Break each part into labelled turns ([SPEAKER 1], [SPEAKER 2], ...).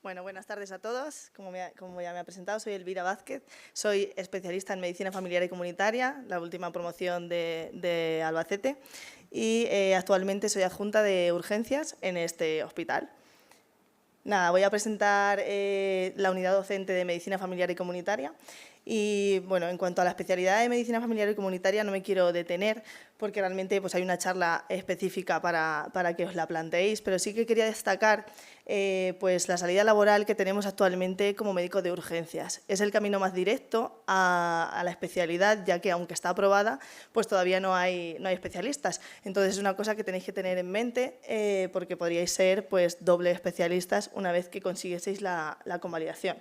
[SPEAKER 1] Bueno, buenas tardes a todos. Como ya me ha presentado, soy Elvira Vázquez. Soy especialista en medicina familiar y comunitaria, la última promoción de Albacete, y actualmente soy adjunta de urgencias en este hospital. Nada, voy a presentar la unidad docente de medicina familiar y comunitaria. Y bueno, en cuanto a la especialidad de medicina familiar y comunitaria no me quiero detener porque realmente pues, hay una charla específica para que os la planteéis, pero sí que quería destacar pues, la salida laboral que tenemos actualmente como médico de urgencias. Es el camino más directo a la especialidad, ya que aunque está aprobada, pues todavía no hay especialistas. Entonces es una cosa que tenéis que tener en mente porque podríais ser pues, doble especialistas una vez que consiguieseis la convalidación.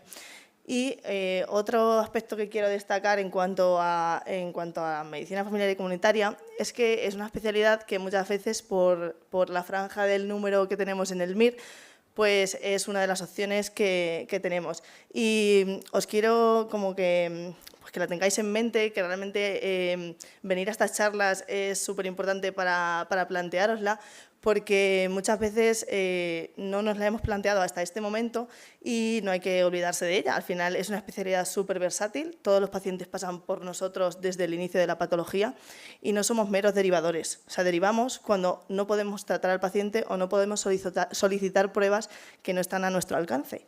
[SPEAKER 1] Y otro aspecto que quiero destacar en cuanto a medicina familiar y comunitaria es que es una especialidad que muchas veces por la franja del número que tenemos en el MIR, pues es una de las opciones que tenemos. Y os quiero como que la tengáis en mente, que realmente venir a estas charlas es súper importante para planteárosla, porque muchas veces no nos la hemos planteado hasta este momento y no hay que olvidarse de ella. Al final es una especialidad súper versátil, todos los pacientes pasan por nosotros desde el inicio de la patología y no somos meros derivadores. O sea, derivamos cuando no podemos tratar al paciente o no podemos solicitar pruebas que no están a nuestro alcance.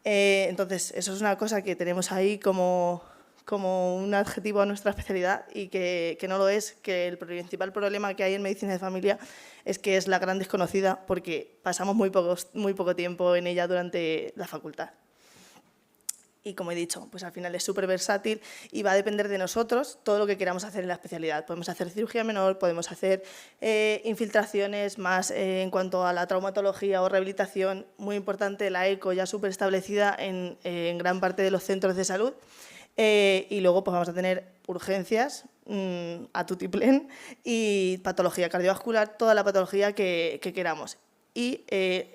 [SPEAKER 1] Entonces, eso es una cosa que tenemos ahí como un adjetivo a nuestra especialidad y que no lo es, que el principal problema que hay en medicina de familia es que es la gran desconocida porque pasamos muy poco tiempo en ella durante la facultad. Y como he dicho, pues al final es súper versátil y va a depender de nosotros todo lo que queramos hacer en la especialidad. Podemos hacer cirugía menor, podemos hacer infiltraciones más en cuanto a la traumatología o rehabilitación. Muy importante la eco ya súper establecida en gran parte de los centros de salud. Y luego pues vamos a tener urgencias a tutiplén y patología cardiovascular, toda la patología que queramos. Y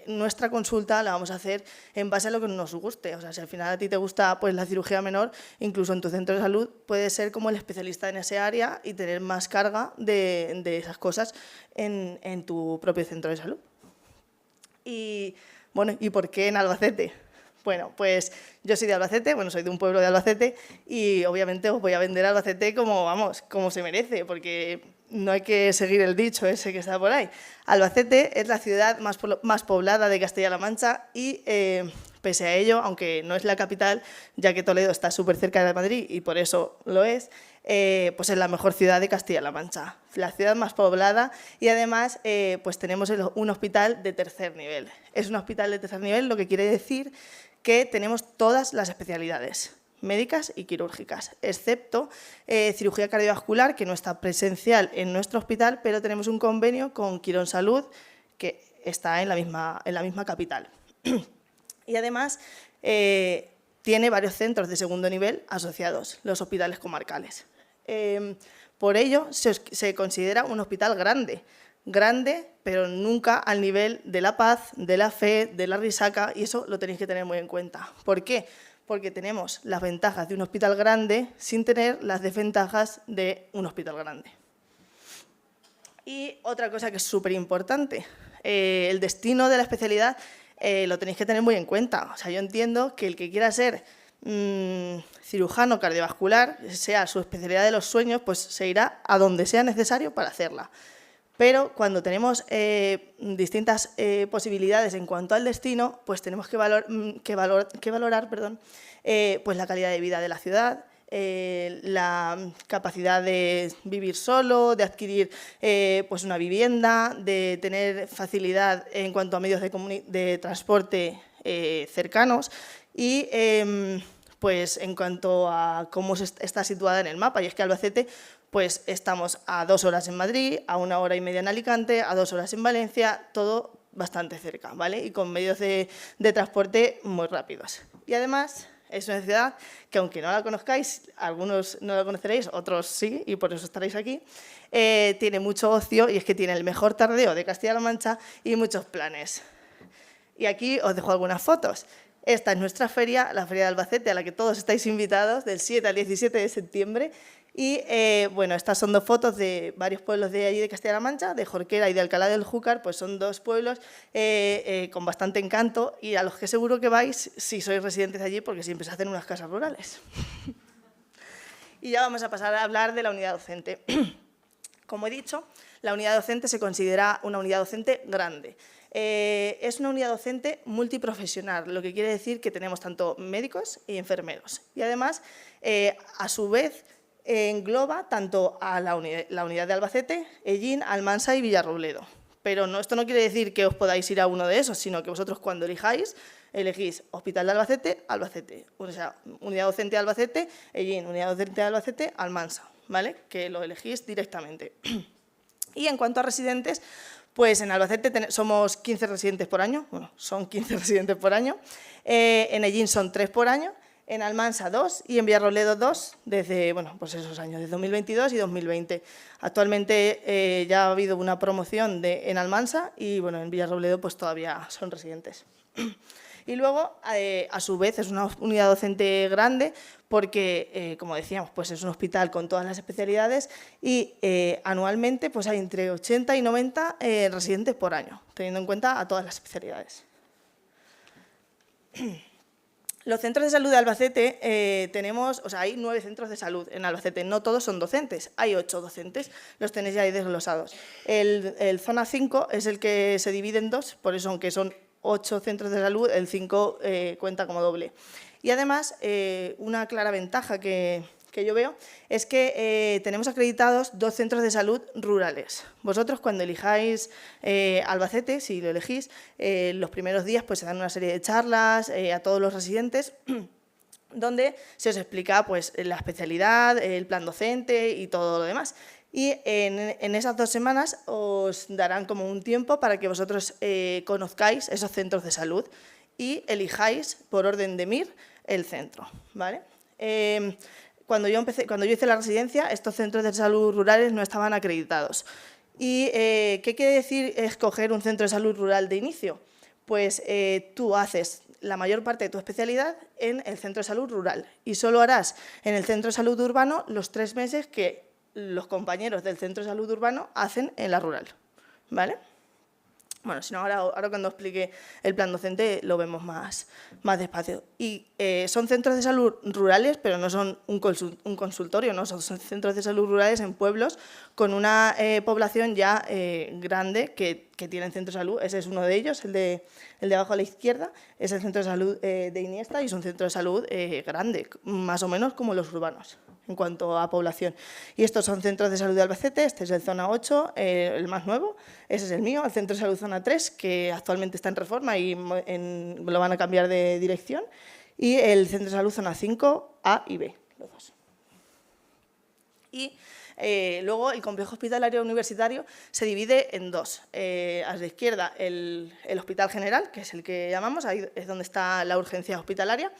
[SPEAKER 1] nuestra consulta la vamos a hacer en base a lo que nos guste. O sea, si al final a ti te gusta pues, la cirugía menor, incluso en tu centro de salud, puedes ser como el especialista en ese área y tener más carga de esas cosas en tu propio centro de salud. Y bueno, ¿y por qué en Albacete? Bueno, pues yo soy de Albacete, soy de un pueblo de Albacete y obviamente os voy a vender Albacete como se merece, porque no hay que seguir el dicho ese que está por ahí. Albacete es la ciudad más poblada de Castilla-La Mancha y pese a ello, aunque no es la capital, ya que Toledo está súper cerca de Madrid y por eso lo es, pues es la mejor ciudad de Castilla-La Mancha, la ciudad más poblada y además pues tenemos un hospital de tercer nivel. Es un hospital de tercer nivel, lo que quiere decir que tenemos todas las especialidades médicas y quirúrgicas, excepto cirugía cardiovascular, que no está presencial en nuestro hospital, pero tenemos un convenio con Quirón Salud, que está en la misma capital. Y además tiene varios centros de segundo nivel asociados, los hospitales comarcales. Por ello, se considera un hospital grande, pero nunca al nivel de La Paz, de La Fe, de La Risaca, y eso lo tenéis que tener muy en cuenta. ¿Por qué? Porque tenemos las ventajas de un hospital grande sin tener las desventajas de un hospital grande. Y otra cosa que es súper importante, el destino de la especialidad lo tenéis que tener muy en cuenta. O sea, yo entiendo que el que quiera ser cirujano cardiovascular, sea su especialidad de los sueños, pues se irá a donde sea necesario para hacerla. Pero cuando tenemos distintas posibilidades en cuanto al destino, pues tenemos que valorar pues la calidad de vida de la ciudad, la capacidad de vivir solo, de adquirir pues una vivienda, de tener facilidad en cuanto a medios de transporte cercanos y pues en cuanto a cómo está situada en el mapa. Y es que Albacete pues estamos a 2 horas en Madrid, a 1 hora y media en Alicante, a 2 horas en Valencia, todo bastante cerca, ¿vale? Y con medios de transporte muy rápidos. Y además es una ciudad que, aunque no la conozcáis, algunos no la conoceréis, otros sí, y por eso estaréis aquí, tiene mucho ocio y es que tiene el mejor tardeo de Castilla-La Mancha y muchos planes. Y aquí os dejo algunas fotos. Esta es nuestra feria, la Feria de Albacete, a la que todos estáis invitados, del 7 al 17 de septiembre. Y bueno, estas son dos fotos de varios pueblos de allí de Castilla-La Mancha, de Jorquera y de Alcalá del Júcar, pues son dos pueblos con bastante encanto y a los que seguro que vais si sois residentes de allí, porque siempre se hacen unas casas rurales. Y ya vamos a pasar a hablar de la unidad docente. Como he dicho, la unidad docente se considera una unidad docente grande. Es una unidad docente multiprofesional, lo que quiere decir que tenemos tanto médicos y enfermeros. Y además, a su vez, engloba tanto a la unidad de Albacete, Ellín, Almansa y Villarrobledo. Pero esto no quiere decir que os podáis ir a uno de esos, sino que vosotros cuando elijáis, elegís Hospital de Albacete, Albacete. O sea, unidad docente de Albacete, Ellín, unidad docente de Albacete, Almansa, ¿vale? Que lo elegís directamente. Y en cuanto a residentes, pues en Albacete somos 15 residentes por año, bueno, son 15 residentes por año, en Ellín son 3 por año, en Almansa 2 y en Villarrobledo 2 desde, bueno, pues esos años, desde 2022 y 2020. Actualmente ya ha habido una promoción en Almansa y, bueno, en Villarrobledo pues todavía son residentes. Y luego, a su vez, es una unidad docente grande porque, como decíamos, pues es un hospital con todas las especialidades y anualmente pues hay entre 80 y 90 residentes por año, teniendo en cuenta a todas las especialidades. Los centros de salud de Albacete tenemos, o sea, hay 9 centros de salud en Albacete, no todos son docentes, hay 8 docentes, los tenéis ya ahí desglosados. El zona 5 es el que se divide en 2, por eso aunque son 8 centros de salud, el 5 cuenta como doble. Y además, una clara ventaja que yo veo es que tenemos acreditados 2 centros de salud rurales. Vosotros cuando elijáis Albacete, si lo elegís, los primeros días pues, se dan una serie de charlas a todos los residentes donde se os explica pues, la especialidad, el plan docente y todo lo demás. Y en esas 2 semanas os darán como un tiempo para que vosotros conozcáis esos centros de salud y elijáis por orden de MIR el centro, ¿vale? Cuando yo hice la residencia, estos centros de salud rurales no estaban acreditados. ¿Y qué quiere decir escoger un centro de salud rural de inicio? Pues tú haces la mayor parte de tu especialidad en el centro de salud rural y solo harás en el centro de salud urbano los 3 meses que los compañeros del centro de salud urbano hacen en la rural, ¿vale? Bueno, si no, ahora cuando explique el plan docente lo vemos más despacio. Y son centros de salud rurales, pero no son un consultorio, ¿no? Son centros de salud rurales en pueblos con una población ya grande que tienen centro de salud. Ese es uno de ellos, el de abajo a la izquierda, es el centro de salud de Iniesta y es un centro de salud grande, más o menos como los urbanos en cuanto a población. Y estos son centros de salud de Albacete, este es el zona 8, el más nuevo, ese es el mío, el centro de salud zona 3, que actualmente está en reforma y lo van a cambiar de dirección, y el centro de salud zona 5, A y B, los dos. Y luego el complejo hospitalario universitario se divide en 2. A la izquierda el Hospital General, que es el que llamamos, ahí es donde está la urgencia hospitalaria,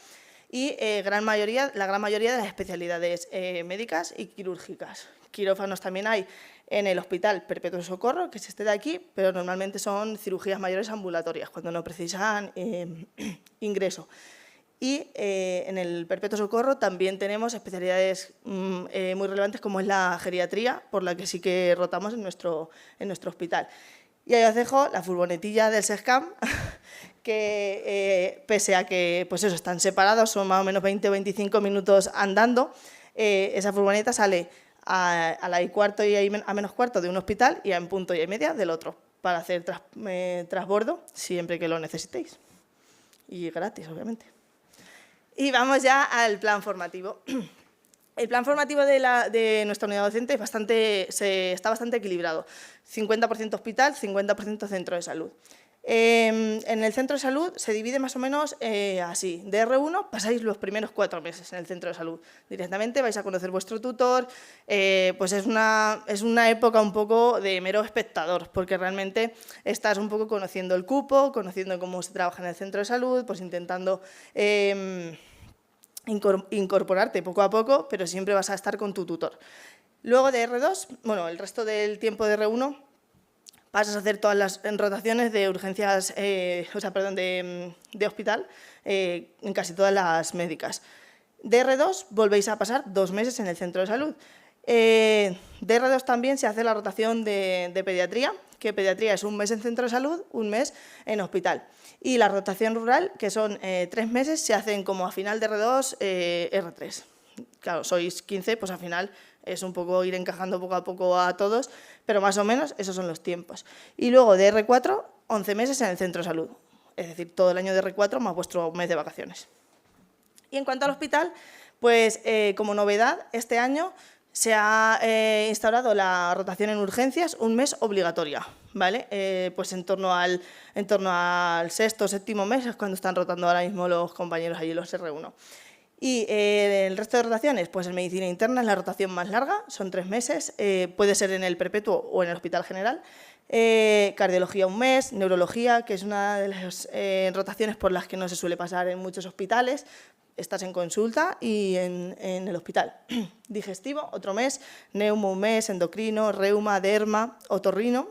[SPEAKER 1] y la gran mayoría de las especialidades médicas y quirúrgicas. Quirófanos también hay en el Hospital Perpetuo Socorro, que es este de aquí, pero normalmente son cirugías mayores ambulatorias, cuando no precisan ingreso. Y en el Perpetuo Socorro también tenemos especialidades muy relevantes como es la geriatría, por la que sí que rotamos en nuestro hospital. Y ahí os dejo la furgonetilla del SESCAM, que pese a que pues eso, están separados, son más o menos 20 o 25 minutos andando, esa furgoneta sale a la y cuarto y a menos cuarto de un hospital y a en punto y media del otro, para hacer transbordo siempre que lo necesitéis. Y gratis, obviamente. Y vamos ya al plan formativo. El plan formativo de nuestra unidad docente está bastante equilibrado. 50% hospital, 50% centro de salud. En el centro de salud se divide más o menos así. De R1 pasáis los primeros 4 meses en el centro de salud. Directamente vais a conocer vuestro tutor, pues es una época un poco de mero espectador, porque realmente estás un poco conociendo el cupo, conociendo cómo se trabaja en el centro de salud, pues intentando incorporarte poco a poco, pero siempre vas a estar con tu tutor. Luego de R2, bueno, el resto del tiempo de R1 pasas a hacer todas las rotaciones de urgencias, de hospital en casi todas las médicas. De R2 volvéis a pasar 2 meses en el centro de salud. De R2 también se hace la rotación de pediatría, que pediatría es un mes en centro de salud, un mes en hospital. Y la rotación rural, que son 3 meses, se hacen como a final de R2, R3. Claro, sois 15, pues al final es un poco ir encajando poco a poco a todos, pero más o menos esos son los tiempos. Y luego de R4, 11 meses en el centro de salud, es decir, todo el año de R4 más vuestro mes de vacaciones. Y en cuanto al hospital, pues como novedad, este año se ha instaurado la rotación en urgencias, un mes obligatoria, ¿vale? Pues en torno al sexto o séptimo mes es cuando están rotando ahora mismo los compañeros allí, los R1. Y el resto de rotaciones, pues en medicina interna es la rotación más larga, son 3 meses, puede ser en el perpetuo o en el hospital general. Cardiología un mes, neurología, que es una de las rotaciones por las que no se suele pasar en muchos hospitales. Estás en consulta y en el hospital. Digestivo, otro mes, neumo un mes, endocrino, reuma, derma, otorrino,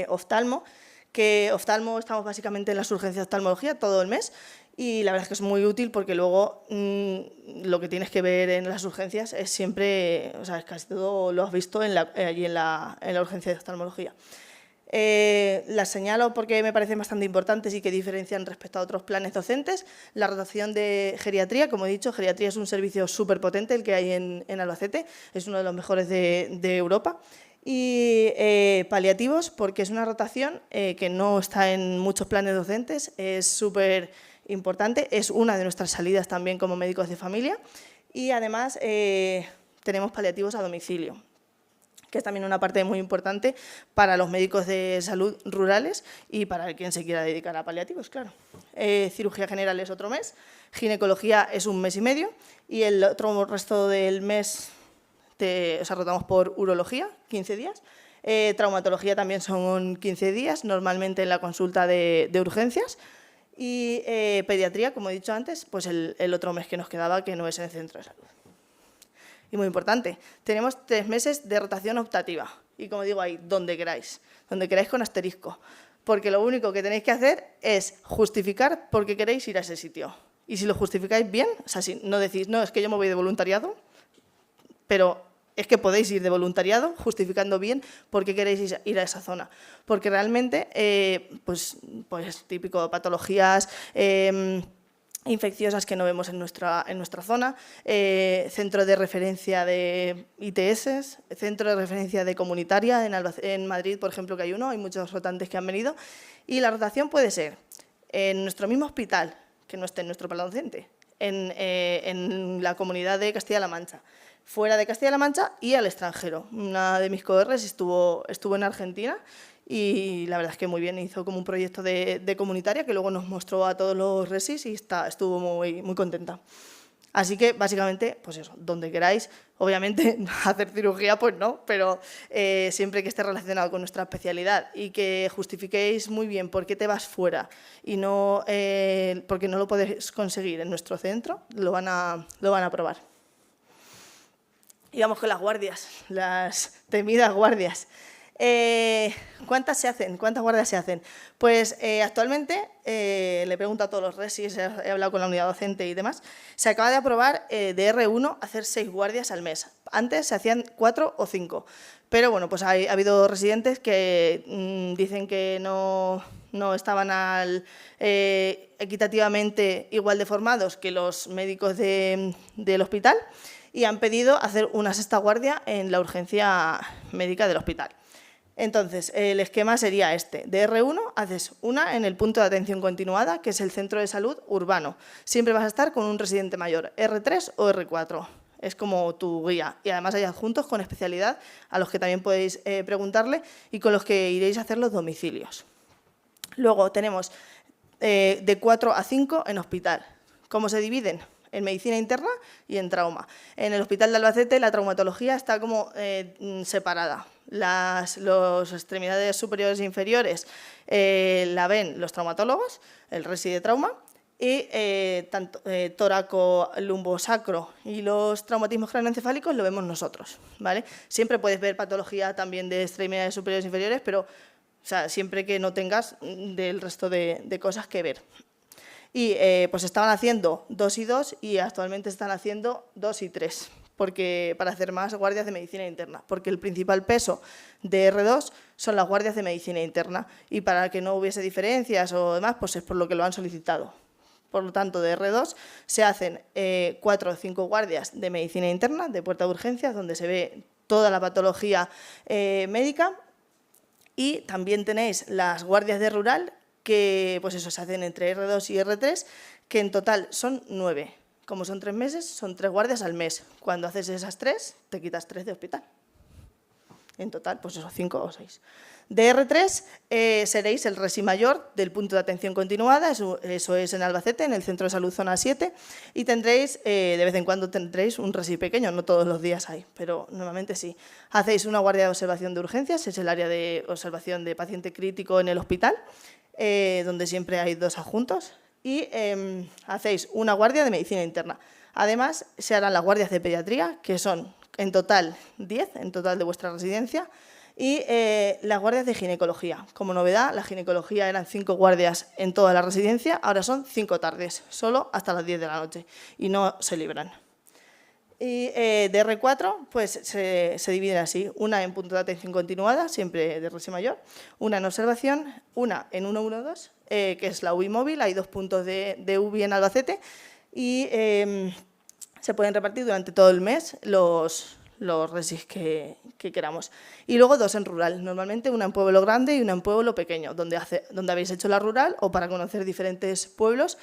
[SPEAKER 1] oftalmo, que oftalmo estamos básicamente en las urgencias de oftalmología todo el mes y la verdad es que es muy útil porque luego lo que tienes que ver en las urgencias es siempre, o sea, casi todo lo has visto allí en la urgencia de oftalmología. Las señalo porque me parecen bastante importantes y que diferencian respecto a otros planes docentes. La rotación de geriatría, como he dicho, geriatría es un servicio súper potente el que hay en Albacete, es uno de los mejores de Europa. Y paliativos, porque es una rotación que no está en muchos planes docentes, es súper importante, es una de nuestras salidas también como médicos de familia y además tenemos paliativos a domicilio, que es también una parte muy importante para los médicos de salud rurales y para quien se quiera dedicar a paliativos, claro. Cirugía general es otro mes, ginecología es un mes y medio y el otro resto del mes rotamos por urología, 15 días. Traumatología también son 15 días, normalmente en la consulta de urgencias. Y pediatría, como he dicho antes, pues el otro mes que nos quedaba, que no es en el centro de salud. Y muy importante, tenemos 3 meses de rotación optativa. Y como digo ahí, donde queráis con asterisco. Porque lo único que tenéis que hacer es justificar por qué queréis ir a ese sitio. Y si lo justificáis bien, o sea, si no decís, no, es que yo me voy de voluntariado, pero es que podéis ir de voluntariado justificando bien por qué queréis ir a esa zona. Porque realmente, pues típico, patologías infecciosas que no vemos en nuestra zona, centro de referencia de ITS, centro de referencia de comunitaria, en Madrid, por ejemplo, que hay uno, hay muchos rotantes que han venido, y la rotación puede ser en nuestro mismo hospital, que no esté en nuestro plan docente, en la comunidad de Castilla-La Mancha, fuera de Castilla-La Mancha y al extranjero. Una de mis cohorres estuvo en Argentina y la verdad es que muy bien, hizo como un proyecto de comunitaria que luego nos mostró a todos los resis y estuvo muy, muy contenta. Así que, básicamente, pues eso, donde queráis. Obviamente, hacer cirugía, pues no, pero siempre que esté relacionado con nuestra especialidad y que justifiquéis muy bien por qué te vas fuera y no porque no lo podéis conseguir en nuestro centro, lo van a aprobar. Y vamos con las guardias, las temidas guardias. ¿Cuántas se hacen? ¿Cuántas guardias se hacen? Pues actualmente, le pregunto a todos los resis, he hablado con la unidad docente y demás, se acaba de aprobar de R1 hacer 6 guardias al mes. Antes se hacían 4 o 5, pero bueno, pues ha habido residentes que dicen que no estaban equitativamente igual de formados que los médicos del hospital y han pedido hacer una 6ª guardia en la urgencia médica del hospital. Entonces, el esquema sería este. De R1 haces una en el punto de atención continuada, que es el centro de salud urbano. Siempre vas a estar con un residente mayor, R3 o R4. Es como tu guía. Y además hay adjuntos con especialidad a los que también podéis preguntarle y con los que iréis a hacer los domicilios. Luego tenemos de 4 a 5 en hospital. ¿Cómo se dividen? En medicina interna y en trauma. En el Hospital de Albacete la traumatología está como separada. Las extremidades superiores e inferiores la ven los traumatólogos, el resi de trauma, y tanto tóraco, lumbosacro y los traumatismos craneoencefálicos lo vemos nosotros, ¿vale? Siempre puedes ver patología también de extremidades superiores e inferiores, pero o sea, siempre que no tengas del resto de cosas que ver. Y pues estaban haciendo 2 y 2 y actualmente están haciendo 2 y 3. para hacer más guardias de medicina interna, porque el principal peso de R2 son las guardias de medicina interna y para que no hubiese diferencias o demás, pues es por lo que lo han solicitado. Por lo tanto, de R2 se hacen 4 o 5 guardias de medicina interna, de puerta de urgencias, donde se ve toda la patología médica, y también tenéis las guardias de rural, que pues eso, se hacen entre R2 y R3, que en total son 9. Como son 3 meses, son 3 guardias al mes. Cuando haces esas 3, te quitas 3 de hospital. En total, pues eso, 5 o 6. De R3 seréis el resi mayor del punto de atención continuada, eso es en Albacete, en el Centro de Salud Zona 7, y tendréis, de vez en cuando tendréis un resi pequeño, no todos los días hay, pero normalmente sí. Hacéis una guardia de observación de urgencias, es el área de observación de paciente crítico en el hospital, donde siempre hay 2 adjuntos, y hacéis una guardia de medicina interna. Además, se harán las guardias de pediatría, que son en total 10, en total de vuestra residencia, y las guardias de ginecología. Como novedad, la ginecología eran 5 guardias en toda la residencia, ahora son 5 tardes, solo hasta las 10 de la noche, y no se libran. Y de R4 pues, se dividen así, una en punto de atención continuada, siempre de resi mayor, una en observación, una en 112, que es la UBI móvil, hay 2 puntos de UBI en Albacete, y se pueden repartir durante todo el mes los resis que queramos. Y luego 2 en rural, normalmente una en pueblo grande y una en pueblo pequeño, donde habéis hecho la rural o para conocer diferentes pueblos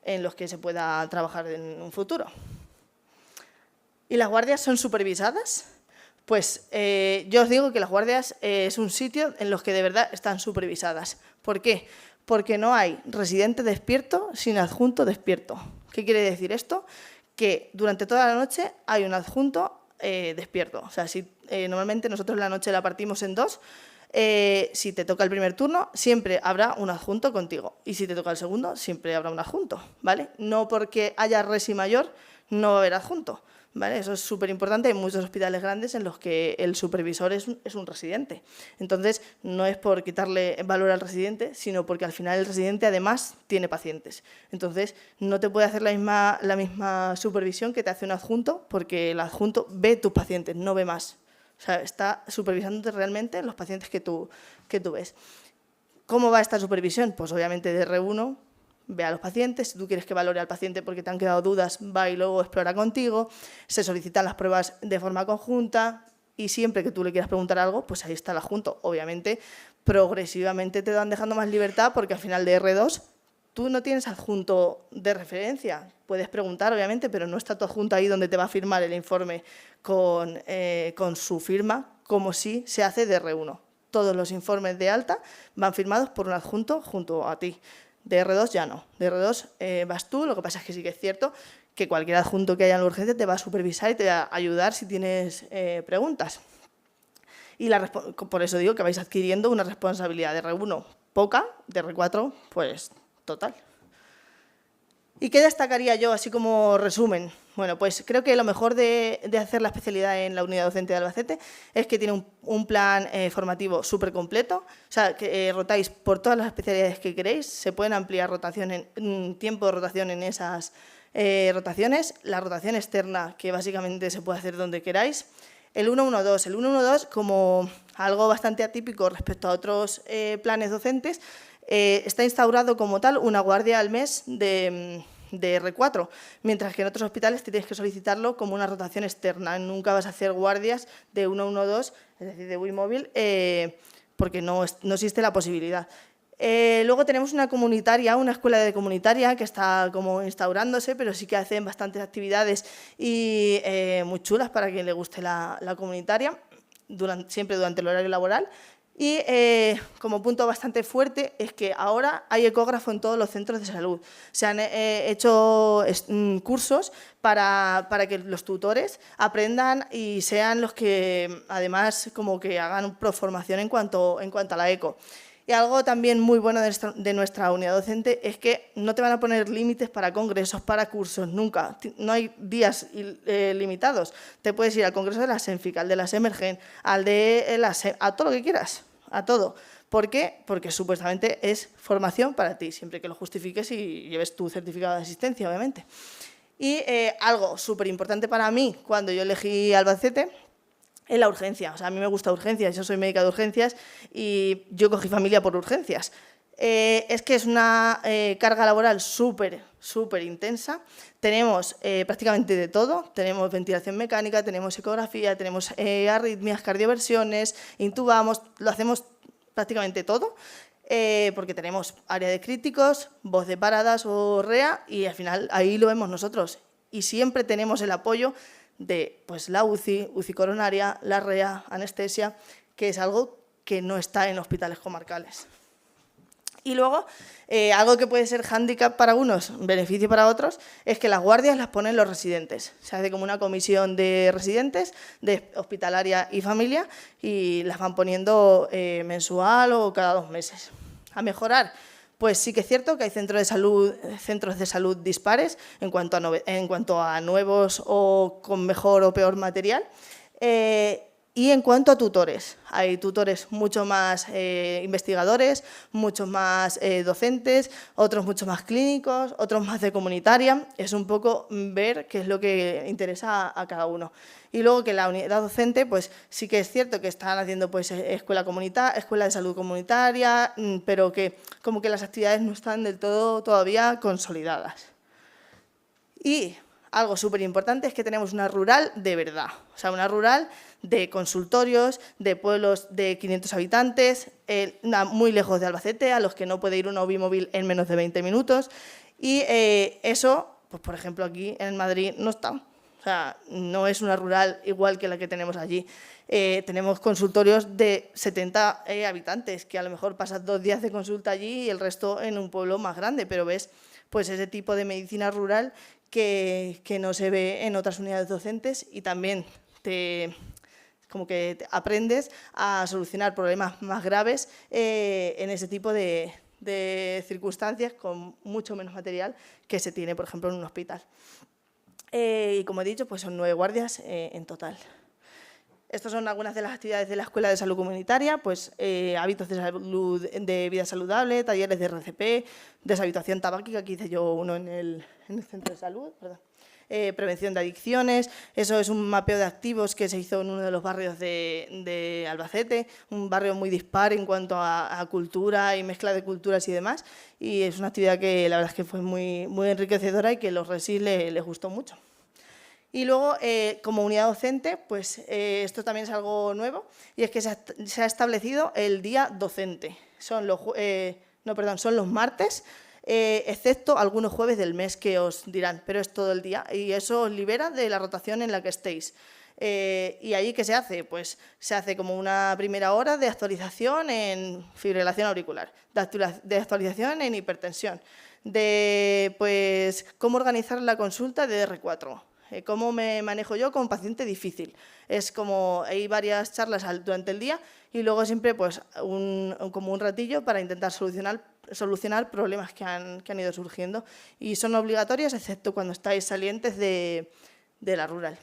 [SPEAKER 1] en los que se pueda trabajar en un futuro. ¿Y las guardias son supervisadas? Pues yo os digo que las guardias es un sitio en los que de verdad están supervisadas. ¿Por qué? Porque no hay residente despierto sin adjunto despierto. ¿Qué quiere decir esto? Que durante toda la noche hay un adjunto despierto. O sea, normalmente nosotros la noche la partimos en 2, si te toca el primer turno, siempre habrá un adjunto contigo. Y si te toca el segundo, siempre habrá un adjunto, ¿vale? No porque haya resi mayor, no va a haber adjunto, ¿vale? Eso es súper importante. Hay muchos hospitales grandes en los que el supervisor es un residente. Entonces, no es por quitarle valor al residente, sino porque al final el residente además tiene pacientes. Entonces, no te puede hacer la misma supervisión que te hace un adjunto, porque el adjunto ve tus pacientes, no ve más. O sea, está supervisándote realmente los pacientes que tú ves. ¿Cómo va esta supervisión? Pues obviamente de R1 ve a los pacientes, si tú quieres que valore al paciente porque te han quedado dudas, va y luego explora contigo, se solicitan las pruebas de forma conjunta y siempre que tú le quieras preguntar algo, pues ahí está el adjunto. Obviamente, progresivamente te van dejando más libertad porque al final de R2 tú no tienes adjunto de referencia. Puedes preguntar, obviamente, pero no está tu adjunto ahí donde te va a firmar el informe con su firma, como si se hace de R1. Todos los informes de alta van firmados por un adjunto junto a ti. De R2 ya no. De R2 vas tú, lo que pasa es que sí que es cierto que cualquier adjunto que haya en la urgencia te va a supervisar y te va a ayudar si tienes preguntas. Y por eso digo que vais adquiriendo una responsabilidad de R1 poca, de R4 pues total. ¿Y qué destacaría yo, así como resumen? Bueno, pues creo que lo mejor de hacer la especialidad en la unidad docente de Albacete es que tiene un plan formativo súper completo, o sea, que rotáis por todas las especialidades que queréis, se pueden ampliar tiempo de rotación en esas rotaciones, la rotación externa, que básicamente se puede hacer donde queráis, el 1-1-2. El 1-1-2, como algo bastante atípico respecto a otros planes docentes, está instaurado como tal una guardia al mes de R4, mientras que en otros hospitales tienes que solicitarlo como una rotación externa. Nunca vas a hacer guardias de 1-1-2, es decir, de UBI móvil, porque no existe la posibilidad. Luego tenemos una comunitaria, una escuela de comunitaria que está como instaurándose, pero sí que hacen bastantes actividades y muy chulas para quien le guste la comunitaria, siempre durante el horario laboral. Y como punto bastante fuerte es que ahora hay ecógrafo en todos los centros de salud. Se han hecho cursos para que los tutores aprendan y sean los que además como que hagan formación en cuanto a la eco. Y algo también muy bueno de nuestra unidad docente es que no te van a poner límites para congresos, para cursos, nunca. No hay días limitados. Te puedes ir al congreso de la SENFIC, al de la SEMERGEN, al de la a todo lo que quieras, a todo. ¿Por qué? Porque supuestamente es formación para ti, siempre que lo justifiques y lleves tu certificado de asistencia, obviamente. Y algo súper importante para mí cuando yo elegí Albacete es la urgencia. O sea, a mí me gusta urgencias, yo soy médica de urgencias y yo cogí familia por urgencias. Es que es una carga laboral súper intensa. Tenemos prácticamente de todo. Tenemos ventilación mecánica, tenemos ecografía, tenemos arritmias, cardioversiones, intubamos, lo hacemos prácticamente todo. Porque tenemos área de críticos, voz de paradas o REA y al final ahí lo vemos nosotros. Y siempre tenemos el apoyo de pues, la UCI, UCI coronaria, la REA, anestesia, que es algo que no está en hospitales comarcales. Y luego, algo que puede ser hándicap para unos, beneficio para otros, es que las guardias las ponen los residentes. Se hace como una comisión de residentes, de hospitalaria y familia, y las van poniendo mensual o cada 2 meses. A mejorar, pues sí que es cierto que hay centros de salud dispares en cuanto a nuevos o con mejor o peor material. Y en cuanto a tutores, hay tutores mucho más investigadores, muchos más docentes, otros mucho más clínicos, otros más de comunitaria. Es un poco ver qué es lo que interesa a cada uno. Y luego que la unidad docente, pues sí que es cierto que están haciendo pues, escuela de salud comunitaria, pero que como que las actividades no están del todo todavía consolidadas. Y algo súper importante es que tenemos una rural de verdad, o sea, una rural de consultorios, de pueblos de 500 habitantes, muy lejos de Albacete, a los que no puede ir una móvil en menos de 20 minutos. Y eso, pues por ejemplo, aquí en Madrid no está. O sea, no es una rural igual que la que tenemos allí. Tenemos consultorios de 70 habitantes, que a lo mejor pasas 2 días de consulta allí y el resto en un pueblo más grande, pero ves pues ese tipo de medicina rural que no se ve en otras unidades docentes y también como que te aprendes a solucionar problemas más graves en ese tipo de circunstancias con mucho menos material que se tiene, por ejemplo, en un hospital. Y como he dicho, pues son 9 guardias en total. Estas son algunas de las actividades de la Escuela de Salud Comunitaria, pues hábitos de vida saludable, talleres de RCP, deshabituación tabáquica, que hice yo uno en el centro de salud, perdón. Prevención de adicciones, eso es un mapeo de activos que se hizo en uno de los barrios de Albacete, un barrio muy dispar en cuanto a cultura y mezcla de culturas y demás, y es una actividad que la verdad es que fue muy enriquecedora y que a los resis les gustó mucho. Y luego, como unidad docente, pues esto también es algo nuevo, y es que se ha establecido el día docente. Son los martes, excepto algunos jueves del mes que os dirán, pero es todo el día, y eso os libera de la rotación en la que estéis. ¿Y allí qué se hace? Pues se hace como una primera hora de actualización en fibrilación auricular, de actualización en hipertensión, de pues, cómo organizar la consulta de R4, cómo me manejo yo con paciente difícil. Es como hay varias charlas durante el día y luego siempre pues, como un ratillo para intentar solucionar problemas que han ido surgiendo. Y son obligatorias, excepto cuando estáis salientes de la rural.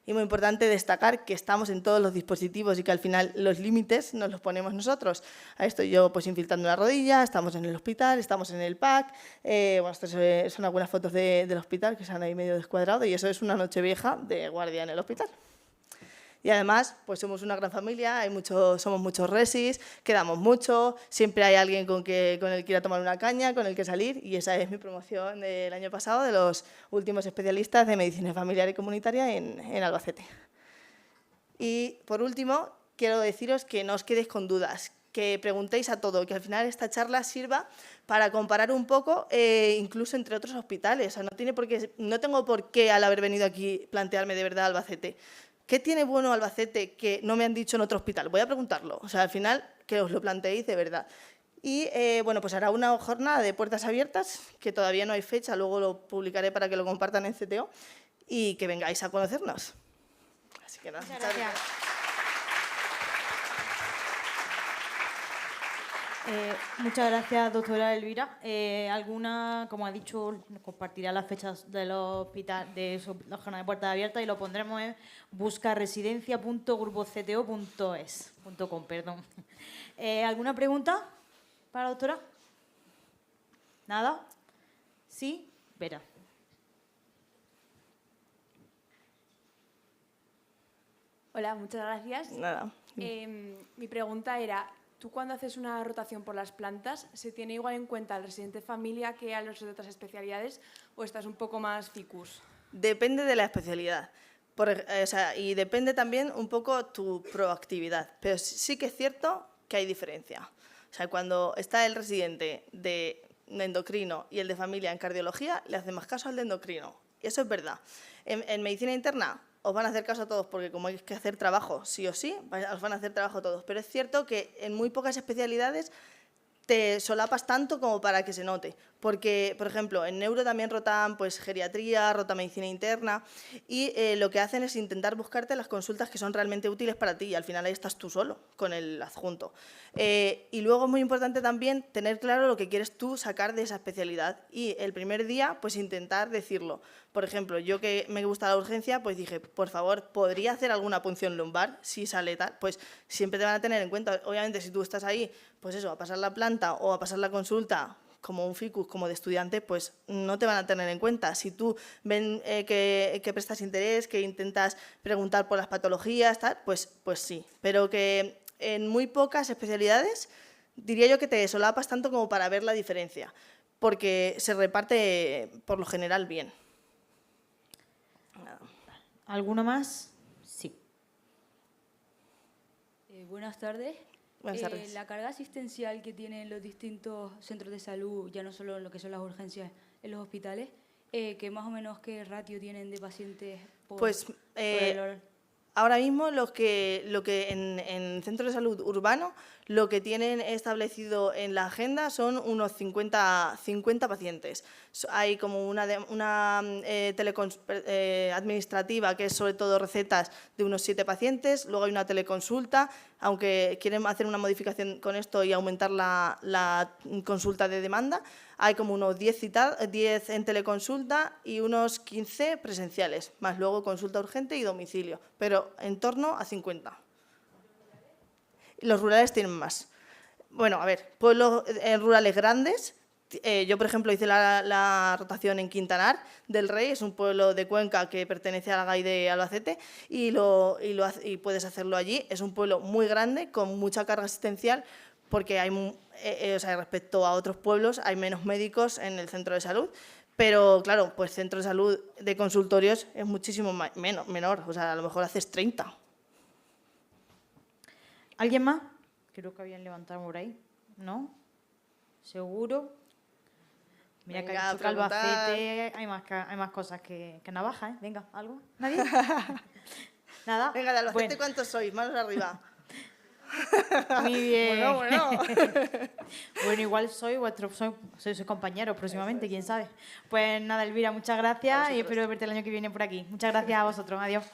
[SPEAKER 1] Y muy importante destacar que estamos en todos los dispositivos y que al final los límites nos los ponemos nosotros. A esto yo pues infiltrando la rodilla, estamos en el hospital, estamos en el PAC. Bueno, estas son algunas fotos del hospital que se han ahí medio descuadrado y eso es una noche vieja de guardia en el hospital. Y además, pues somos una gran familia, somos muchos resis, quedamos mucho, siempre hay alguien con el que ir a tomar una caña, con el que salir, y esa es mi promoción del año pasado, de los últimos especialistas de medicina familiar y comunitaria en Albacete. Y por último, quiero deciros que no os quedéis con dudas, que preguntéis a todo, que al final esta charla sirva para comparar un poco, incluso entre otros hospitales. O sea, no tengo por qué, al haber venido aquí, plantearme de verdad Albacete. ¿Qué tiene bueno Albacete que no me han dicho en otro hospital? Voy a preguntarlo. O sea, al final, que os lo planteéis de verdad. Y, bueno, pues hará una jornada de puertas abiertas, que todavía no hay fecha, luego lo publicaré para que lo compartan en CTO, y que vengáis a conocernos. Así que nada, muchas gracias.
[SPEAKER 2] Muchas gracias, doctora Elvira. Alguna, como ha dicho, compartirá las fechas de los hospitales, de la jornada de puertas abiertas y lo pondremos en buscaresidencia.grupocto.com. ¿Alguna pregunta para la doctora? ¿Nada? ¿Sí? Vera.
[SPEAKER 3] Hola, muchas gracias.
[SPEAKER 1] Nada.
[SPEAKER 3] Mi pregunta era, ¿tú cuando haces una rotación por las plantas, se tiene igual en cuenta al residente familia que a los de otras especialidades o estás un poco más ficus?
[SPEAKER 1] Depende de la especialidad. Y depende también un poco tu proactividad. Pero sí que es cierto que hay diferencia. O sea, cuando está el residente de endocrino y el de familia en cardiología, le hace más caso al de endocrino. Y eso es verdad. En medicina interna os van a hacer caso a todos, porque como hay que hacer trabajo sí o sí, os van a hacer trabajo a todos. Pero es cierto que en muy pocas especialidades te solapas tanto como para que se note. Porque, por ejemplo, en neuro también rotan pues, geriatría, rota medicina interna, y lo que hacen es intentar buscarte las consultas que son realmente útiles para ti, y al final ahí estás tú solo, con el adjunto. Y luego es muy importante también tener claro lo que quieres tú sacar de esa especialidad, y el primer día pues intentar decirlo. Por ejemplo, yo que me gusta la urgencia, pues dije, por favor, ¿podría hacer alguna punción lumbar? Si sale tal, pues siempre te van a tener en cuenta. Obviamente, si tú estás ahí, pues eso, a pasar la planta o a pasar la consulta, como un ficus, como de estudiante, pues no te van a tener en cuenta. Si tú ven que prestas interés, que intentas preguntar por las patologías, tal, pues sí. Pero que en muy pocas especialidades diría yo que te solapas tanto como para ver la diferencia, porque se reparte por lo general bien.
[SPEAKER 2] ¿Alguno más? Sí.
[SPEAKER 4] Buenas tardes.
[SPEAKER 1] Buenas tardes.
[SPEAKER 4] La carga asistencial que tienen los distintos centros de salud, ya no solo en lo que son las urgencias en los hospitales, ¿qué más o menos qué ratio tienen de pacientes por,
[SPEAKER 1] Pues ahora mismo lo que en centros de salud urbano lo que tienen establecido en la agenda son unos 50 pacientes. Hay como una administrativa que es sobre todo recetas de unos 7 pacientes, luego hay una teleconsulta, aunque quieren hacer una modificación con esto y aumentar la consulta de demanda, hay como unos 10 en teleconsulta y unos 15 presenciales, más luego consulta urgente y domicilio, pero en torno a 50. Los rurales tienen más. Bueno, a ver, pueblos rurales grandes. Yo, por ejemplo, hice la rotación en Quintanar del Rey, es un pueblo de Cuenca que pertenece a la GAI de Albacete, y puedes hacerlo allí. Es un pueblo muy grande, con mucha carga asistencial, porque hay, respecto a otros pueblos hay menos médicos en el centro de salud. Pero, claro, pues centro de salud de consultorios es muchísimo menor, o sea, a lo mejor haces 30.
[SPEAKER 2] ¿Alguien más? Creo que habían levantado por ahí. ¿No? ¿Seguro? Mira,
[SPEAKER 1] Venga,
[SPEAKER 2] que ha dicho que Albacete hay más cosas que Navaja, ¿eh? Venga, ¿algo? ¿Nadie? ¿Nada?
[SPEAKER 1] Venga, de Albacete,
[SPEAKER 2] Bueno.
[SPEAKER 1] ¿cuántos sois? Manos arriba.
[SPEAKER 2] Muy bien.
[SPEAKER 1] Bueno.
[SPEAKER 2] Bueno, igual soy sus compañeros próximamente, quién sabe. Pues nada, Elvira, muchas gracias y espero verte el año que viene por aquí. Muchas gracias a vosotros. Adiós.